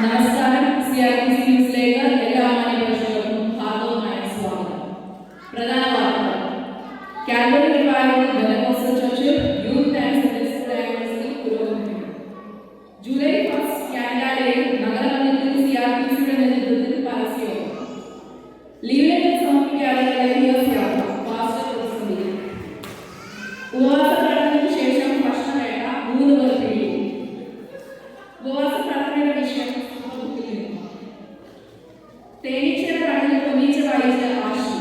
നമസ്കാരം. CRPC ന്യൂസിലേക്ക് എല്ലാ മാന്യപ്രേക്ഷകർക്കും ഹാർദവമായ സ്വാഗതം. പ്രധാന വാർത്തകൾ. കാൽവറി റിവൈവൽ ബെനക്കോസ്റ്റൽ ചർച്ചിൽ youth and Sunday school anniversary പുരോഗമിക്കുന്നു. ജൂലൈ 1 കാനഡയിൽ നഗരമധ്യത്തിൽ CRPCയുടെ നേതൃത്വത്തിൽ പരസ്യവും ലീവിലേക്ക് സമർപ്പിക്കാതെ യാത്ര പാസ്റ്റർ പ്രതിസന്ധി. ഉപവാസ പ്രാർത്ഥനയ്ക്ക് ശേഷം ഭക്ഷണവേള 3 പേർ പിടിയിൽ. ഉപവാസ പ്രാർത്ഥനയുടെ വിഷയം തേനീച്ചയുടെ കണ്ണിൽ പൊന്നിച്ച വായിച്ച ആശി.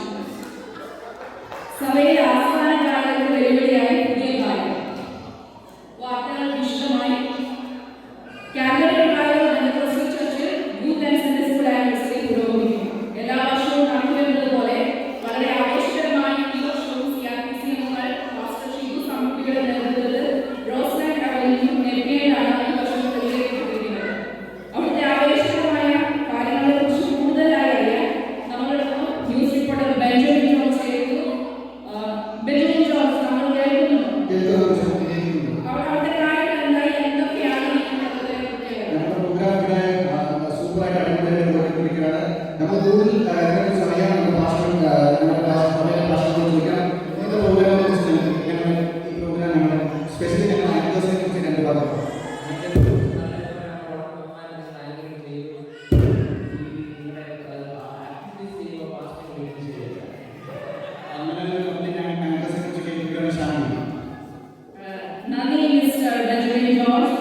സഭയിലെ ആസ്ഥാന കാലത്ത് വെല്ലുവിളിയായി പുതിയ കാലം. വാർത്തകൾ വിശദമായി. കാൽവറി റിവൈവൽ ബെനക്കോസ്റ്റൽ ചർച്ചിൽ youth and Sunday school anniversary പുരോഗമിക്കുന്നു. എല്ലാ വർഷവും നടത്തിവരുന്നത് പോലെ വളരെ ആവേശകരമായി ഈ വർഷവും CRPC അംഗങ്ങൾ പാസ്റ്റർ ഷിബു സമർപ്പിയുടെ നേതൃത്വത്തിൽ റോസ്ലാൻഡ് അവലിനും നെറ്റ്മേലാണ് ഈ വർഷം തെളിയിക്കപ്പെട്ടിരിക്കുന്നത്. അവിടുത്തെ ആവേശകരമായ കാര്യങ്ങളെക്കുറിച്ച് കൂടുതലായി അറിയാൻ നമ്മളോടൊപ്പം ന്യൂസ് റിപ്പോർട്ടർ ബെഞ്ചമിൻ ജോൺസ് കേൾക്കുന്നു. ബെഞ്ചമിൻ ജോൺസ്, നമ്മൾ കേൾക്കുന്നുണ്ടോ? അവിടുത്തെ കാര്യങ്ങൾ എന്തായി, എന്തൊക്കെയാണ് ഈ നന്ദി മിസ്റ്റർ ബെഞ്ചമിൻ ജോർജ്.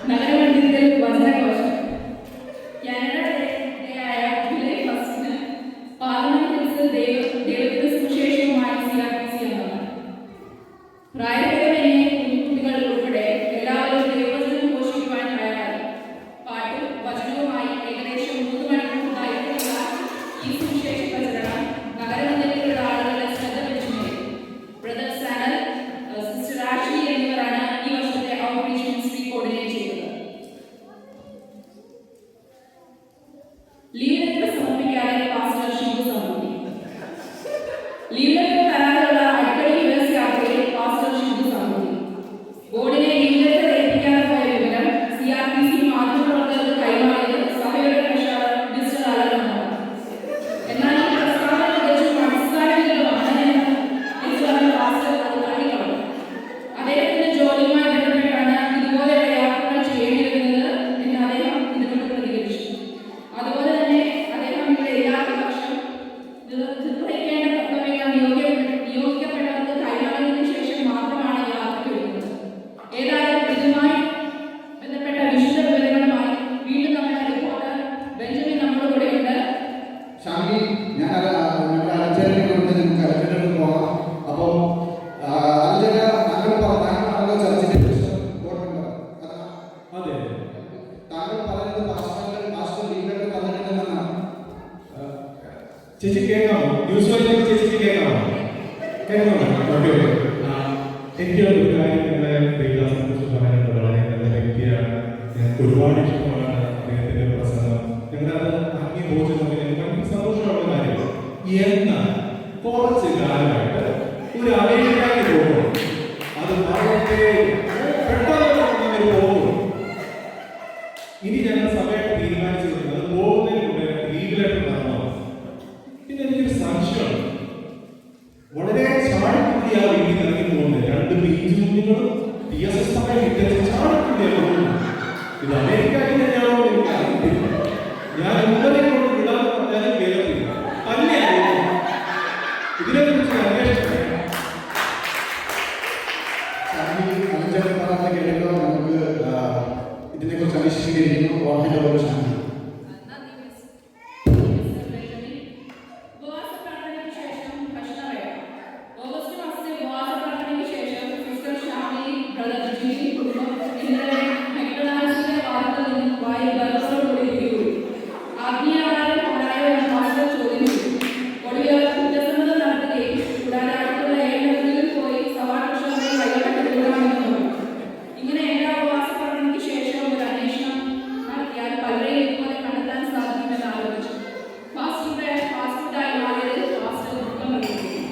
നഗരമധ്യത്തിൽ വചനഘോഷം. കാനഡ ഡേയായ ജൂലൈ 1 പാർലമെന്റ് ഹിൽസിൽ ദൈവത്തിന്റെ സുവിശേഷവുമായി CRPC അംഗങ്ങൾ. പ്രായഭേദമന്യേ കുഞ്ഞുകുട്ടികൾ ഉൾപ്പെടെ എല്ലാവരും ദൈവവചനം ഘോഷിക്കുവാൻ തയ്യാറായി. പാട്ടും വചനവുമായി ഏകദേശം 3 മണിക്കൂർ ദൈർഘ്യമുള്ള ഈ സുവിശേഷ പ്രചരണം നഗരമധ്യത്തിലുള്ള ആളുകളുടെ ശ്രദ്ധ പിടിച്ചു നേടി. ബ്രദർ സാനൽ, സിസ്റ്റർ ആഷ്ലി എന്നിവരാണ് ഈ വർഷത്തെ ഔട്ട്റീച്ച് മിനിസ്ട്രി കോർഡിനേറ്റ് ചെയ്തത്. ലീവ് ലെറ്റർ സമർപ്പിക്കാതെ പാസ്റ്റർ ഷിബു സമർപ്പി. ലീവ് ലെറ്റർ തരാനുള്ള അടിക്കടി US യാത്രയിൽ പാസ്റ്റർ ഷിബു സമർപ്പി. ബോർഡിനെ ലീവ് ലെറ്റർ ഏൽപ്പിക്കാതെ പോയ വിവരം CRPC മാധ്യമപ്രവർത്തകർക്ക് കൈമാറിയത് സഭയുടെ ട്രഷറർ മിസ്റ്റർ അലനാണ്. എന്നാൽ ഈ പ്രസ്താവന തികച്ചും അടിസ്ഥാനരഹിതമാണ് എന്ന് പറഞ്ഞ പാസ്റ്റർ അത് തള്ളിക്കളഞ്ഞു. അദ്ദേഹത്തിന്റെ ജോലിയുമായി ബന്ധപ്പെട്ടാണ് ഇതുപോലെയുള്ള യാത്രകൾ ചെയ്യേണ്ടി വരുന്നത് എന്ന് അദ്ദേഹം ഇതിനോട് പ്രതികരിച്ചു. അതുപോലെ തന്നെ അദ്ദേഹം ഇവിടെ ഇല്ലാത്ത പക്ഷം നിർവഹിക്കേണ്ട കർത്തവ്യങ്ങൾ നിയോഗിക്കപ്പെട്ടവർക്ക് കൈമാറിയതിനു ശേഷം മാത്രമാണ് യാത്രയ്ക്ക് വരുന്നത്. ഏതായാലും ഇതുമായി ബന്ധപ്പെട്ട വിശദ വിവരങ്ങളുമായി വീണ്ടും നമ്മുടെ റിപ്പോർട്ടർ ബെഞ്ചമിൻ നമ്മുടെ കൂടെയുണ്ട്. ചേച്ചി കേൾക്കാമോ? ന്യൂസ് വായിച്ചപ്പോൾ ചേച്ചിക്ക് കേൾക്കാമോ? കേൾക്കാമോ? ഓക്കെ. എനിക്ക് ഒരു കാര്യം നിങ്ങളെ ദേവദാസിനെ കുറിച്ച് പറയാനുണ്ട്. വളരെ നല്ല വ്യക്തിയാണ്. എനിക്ക് ഒരുപാട് ഇഷ്ടമാണ് അദ്ദേഹത്തിന്റെ പ്രസംഗം. നിങ്ങളത് അംഗീഭോജനം എനിക്ക് സന്തോഷമുള്ള കാര്യം. എന്നാൽ കുറച്ച് കാലമായിട്ട് ഒരു അമേരിക്കയിൽ പോകും, അത് വളരെ പെട്ടെന്ന് പോകും. ഇനി ഞങ്ങൾ സഭയായിട്ട് തീരുമാനിച്ചിരുന്നത് പോകുന്നതിലൂടെ ലീവ് ലെറ്റർ നടന്നു. പിന്നെ എനിക്കൊരു സംശയം, വളരെ ചാടിക്കുട്ടിയ വീട്ടിൽ ഇറങ്ങി പോകുന്നത് 2 PG കുഞ്ഞുങ്ങളും TSS ചാടിക്കുട്ടിയാണ് പോകുന്നത്. ഇത് അമേരിക്കയിൽ തന്നെയാണോ എനിക്ക് അറിയില്ല. ഞാൻ ഇന്നലെ കൊണ്ട് വിടാൻ പറഞ്ഞാലും കേൾക്കില്ല. തന്നെയാണ് ഇതിനെക്കുറിച്ച് അന്വേഷിച്ചത്. ഇതിനെക്കുറിച്ച് അന്വേഷിച്ചിരിക്കുന്നു. ഉപവാസ പ്രാർത്ഥനയ്ക്ക് ശേഷം ഭക്ഷണവേള. ഓഗസ്റ്റ് മാസത്തെ ഉപവാസ പ്രാർത്ഥനയ്ക്ക് ശേഷം സിസ്റ്റർ ഷാമിലി, ബ്രദർ ജിനി കുടുംബം ഇന്നലെ മെക്ഡൊണാൾഡ്സിന്റെ വാർത്തയിൽ നിന്നും വായി ബർഗറോടുകൂടി പിടികൂടി. ആത്മീയവാദം ഉണ്ടായോ എന്ന് പാസ്റ്റർ ചോദ്യം ചെയ്തു. ഒടുവിൽ അവർ കുറ്റസമ്മതം നടത്തുകയും കൂടാതെ അടുത്തുള്ള ഏതെങ്കിലും പോയി സഭാകൃഷ്ണനെ കൈകടത്തി വിടാമെന്ന് പറഞ്ഞു. ഇങ്ങനെ എല്ലാ ഉപവാസ പ്രാർത്ഥനയ്ക്ക് ശേഷം ഒരു അന്വേഷണം നടത്തിയാൽ പലരെയും ഇതുപോലെ കണ്ടെത്താൻ സാധിക്കുമെന്ന് ആലോചിച്ചു. ഫാസ്റ്റ് മാറിയത് പാസ്റ്റർ ദുഃഖം അറിയിക്കുന്നു.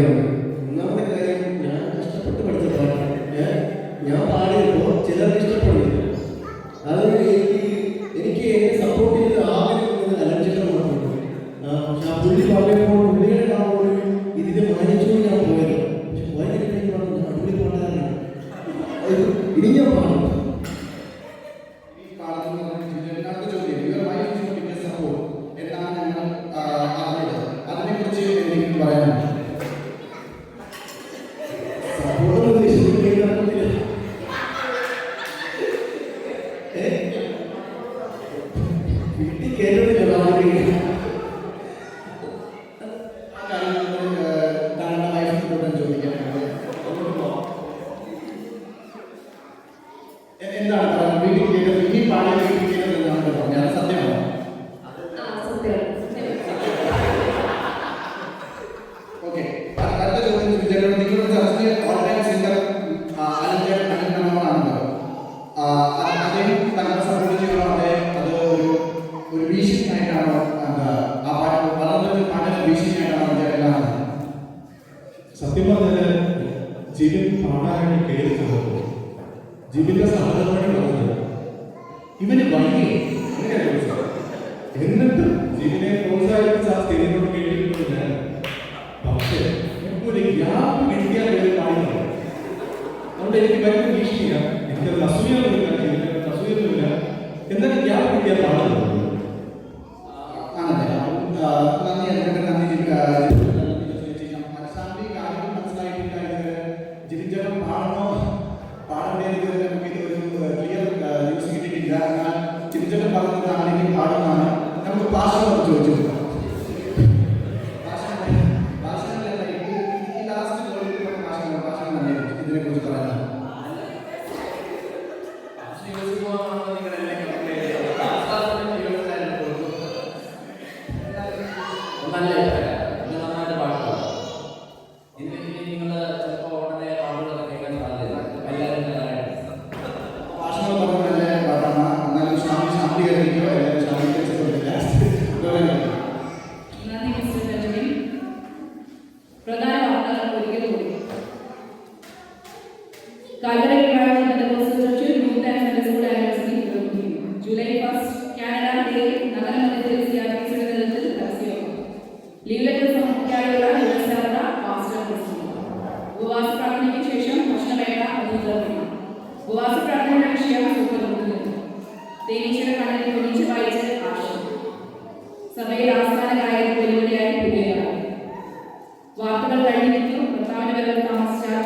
കാര്യങ്ങളുണ്ട്. ഒന്നാമത്തെ കാര്യം, ഞാൻ കഷ്ടപ്പെട്ട് പഠിച്ച പാട്ടാണ്. ഞാൻ പാടിയപ്പോൾ ചിലർക്ക് ഇഷ്ടപ്പെടുന്നില്ല. അത് എനിക്ക് എന്നെ സപ്പോർട്ട് ചെയ്ത് ആഗ്രഹിക്കുന്നത് അലഞ്ചിട്ട് മാത്രമേ. പക്ഷെ ആ പുള്ളി പറഞ്ഞപ്പോൾ പുള്ളിയുടെ ആ ഒരു ഇതിനെ മാനിച്ചു ഞാൻ പോയത്. പക്ഷെ പോയതിലേക്ക് ഞാൻ അടിപൊളി പാട്ടാണ്. ഇനി ഞാൻ പാടും. സത്യം പറഞ്ഞാൽ ജിബിൻ പാടാനായിട്ട് കയറി ചെന്നപ്പോൾ ജിബിന്റെ സഹോദരൻ പറഞ്ഞത് ഇവന് വൈകി എന്നിട്ട് ജിബിനെ പ്രോത്സാഹിപ്പിച്ച ആ സ്റ്റേജിനോട് കേട്ടിട്ടുണ്ട് ഞാൻ. പക്ഷേ ഒരു ഗ്യാപ്പ് കിട്ടിയാൽ ഒരു പാടുന്നത് അതുകൊണ്ട് എനിക്ക് ഭയങ്കര ഭീഷണിയാണ്. എനിക്കത് അസൂയൊന്നുമില്ല, ജീവിതത്തിൽ അസൂയൊന്നുമില്ല. എന്നാലും ഗ്യാപ്പ് കിട്ടിയാൽ പാടുന്നത് നമുക്ക് ഭാഷ ചോദിച്ചു ഇതിനെ കുറിച്ച് പറയാം. ജൂലൈ 1 കാനഡ ഡേ നഗരമധ്യത്തിൽ സിആർപിസിയുടെ നേതൃത്വത്തിൽ പരസ്യയോഗം. ലീവ് ലെറ്റർ സമർപ്പിക്കാനുള്ള യാത്ര പാസ്റ്റർ പ്രസിഡന്റ്. ഉപവാസ പ്രാർത്ഥനയ്ക്ക് ശേഷം ഭക്ഷണവേള അനുഗ്രഹം. ഉപവാസ പ്രാർത്ഥനയുടെ വിഷയം സൂപ്പർമുഖ്യം. തേനീച്ചയുടെ കണ്ണിൽ കുനിച്ച് വായിച്ച് ആശയം. സഭയിൽ ആസ്ഥാന ഗായകൻ വെല്ലുവിളിയായി പുതിയതാണ്. വാർത്തകൾ കഴിഞ്ഞിരിക്കും. കർത്താവിന്റെ വരവ് താമസിച്ചാൽ